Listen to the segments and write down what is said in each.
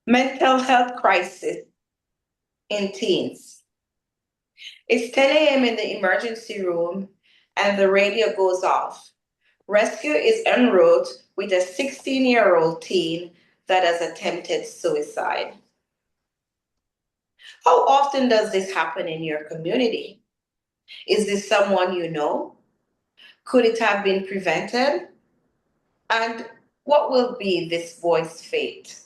Mental health crisis in teens. It's 10 a.m. in the emergency room and the radio goes off. Rescue is en route with a 16-year-old teen that has attempted suicide. How often does this happen in your community? Is this someone you know? Could it have been prevented? And what will be this boy's fate?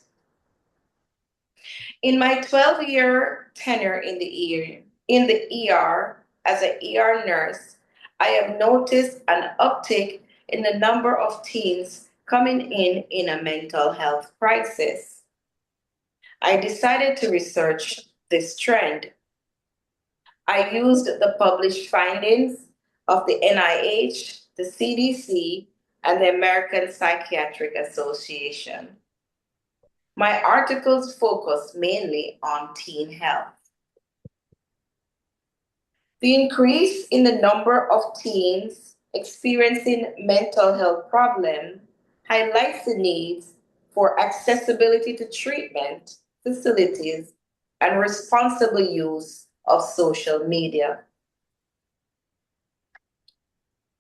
In my 12-year tenure in the ER as an ER nurse, I have noticed an uptick in the number of teens coming in a mental health crisis. I decided to research this trend. I used the published findings of the NIH, the CDC, and the American Psychiatric Association. My articles focus mainly on teen health. The increase in the number of teens experiencing mental health problems highlights the needs for accessibility to treatment facilities and responsible use of social media.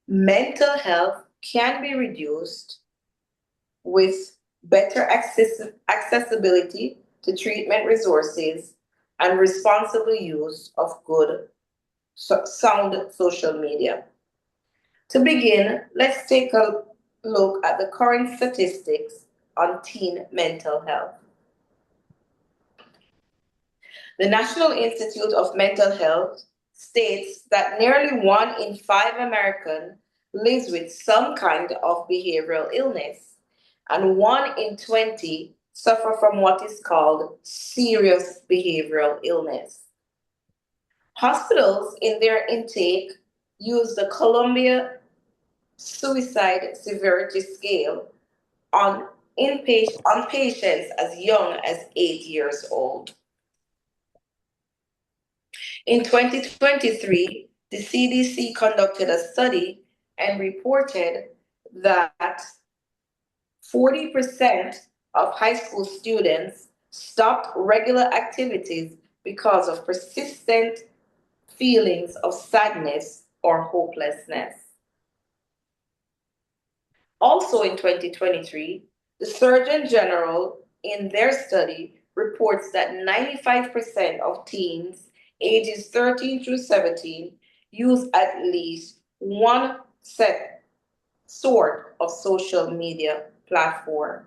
Mental health can be reduced with better accessibility to treatment resources and responsible use of good sound social media. To begin, let's take a look at the current statistics on teen mental health. The National Institute of Mental Health states that nearly 1 in 5 Americans lives with some kind of behavioral illness, and 1 in 20 suffer from what is called serious behavioral illness. Hospitals, in their intake, use the Columbia Suicide Severity Scale on, on patients as young as 8 years old. In 2023, the CDC conducted a study and reported that 40% of high school students stopped regular activities because of persistent feelings of sadness or hopelessness. Also in 2023, the Surgeon General in their study reports that 95% of teens ages 13 through 17 use at least one sort of social media platform.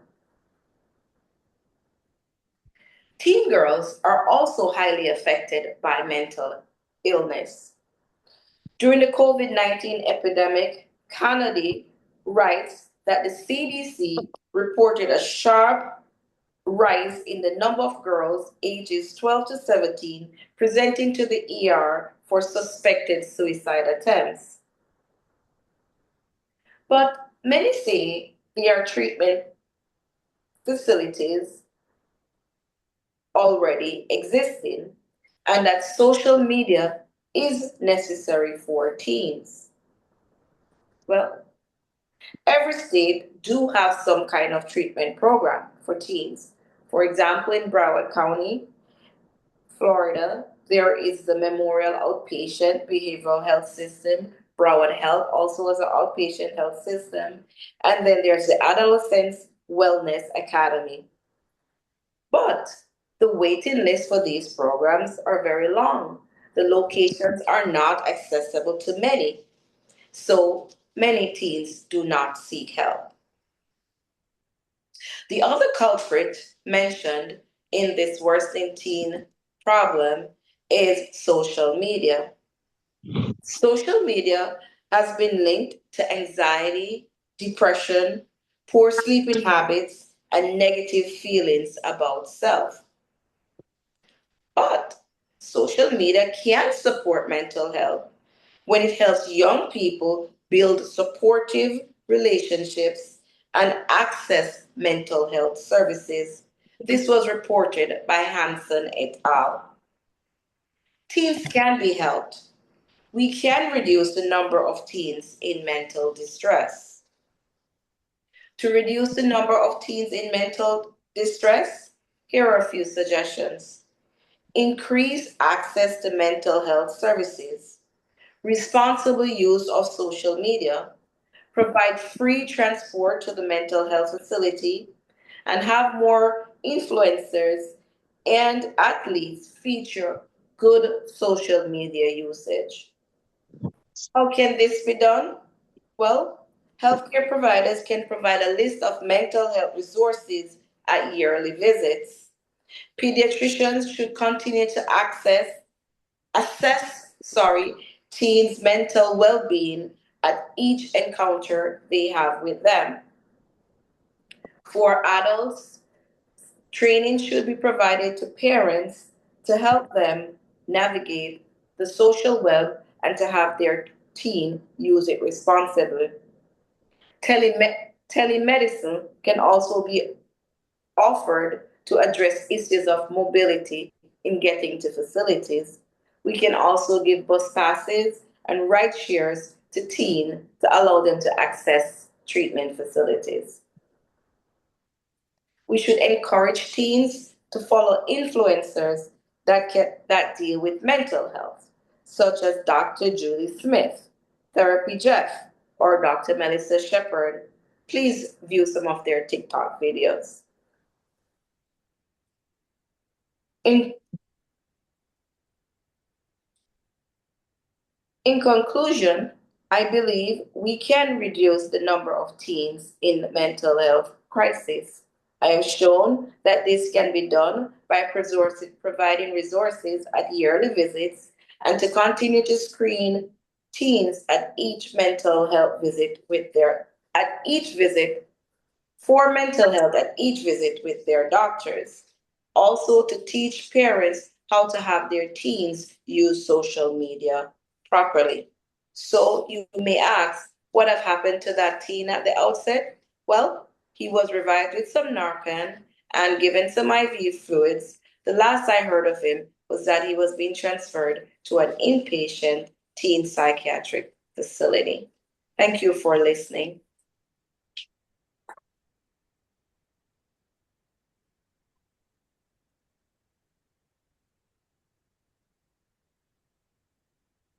Teen girls are also highly affected by mental illness. During the COVID-19 epidemic, Kennedy writes that the CDC reported a sharp rise in the number of girls ages 12 to 17 presenting to the ER for suspected suicide attempts. But many say there are treatment facilities already existing and that social media is necessary for teens. Well, every state do have some kind of treatment program for teens. For example, in Broward County, Florida, there is the Memorial Outpatient Behavioral Health System. Broward Health also has an outpatient health system. And then there's the Adolescents Wellness Academy. But the waiting list for these programs are very long. The locations are not accessible to many. So many teens do not seek help. The other culprit mentioned in this worsening teen problem is social media. Social media has been linked to anxiety, depression, poor sleeping habits, and negative feelings about self. But social media can support mental health when it helps young people build supportive relationships and access mental health services. This was reported by Hansen et al. Teens can be helped. We can reduce the number of teens in mental distress. To reduce the number of teens in mental distress, Here are a few suggestions. Increase access to mental health services, responsible use of social media, provide free transport to the mental health facility, and have more influencers and athletes feature good social media usage. How can this be done? Well, healthcare providers can provide a list of mental health resources at yearly visits. Pediatricians should continue to assess teens' mental well-being at each encounter they have with them. For adults, training should be provided to parents to help them navigate the social web and to have their teen use it responsibly. Telemedicine can also be offered to address issues of mobility in getting to facilities. We can also give bus passes and ride shares to teens to allow them to access treatment facilities. We should encourage teens to follow influencers that deal with mental health, such as Dr. Julie Smith, Therapy Jeff, or Dr. Melissa Shepard. Please view some of their TikTok videos. In, in conclusion, I believe we can reduce the number of teens in mental health crisis. I have shown that this can be done by providing resources at yearly visits and to continue to screen teens at each mental health visit with their at each visit for mental health at each visit with their doctors. Also, to teach parents how to have their teens use social media properly. So, you may ask, what have happened to that teen at the outset? Well, he was revived with some Narcan and given some IV fluids. The last I heard of him was that he was being transferred to an inpatient teen psychiatric facility. Thank you for listening.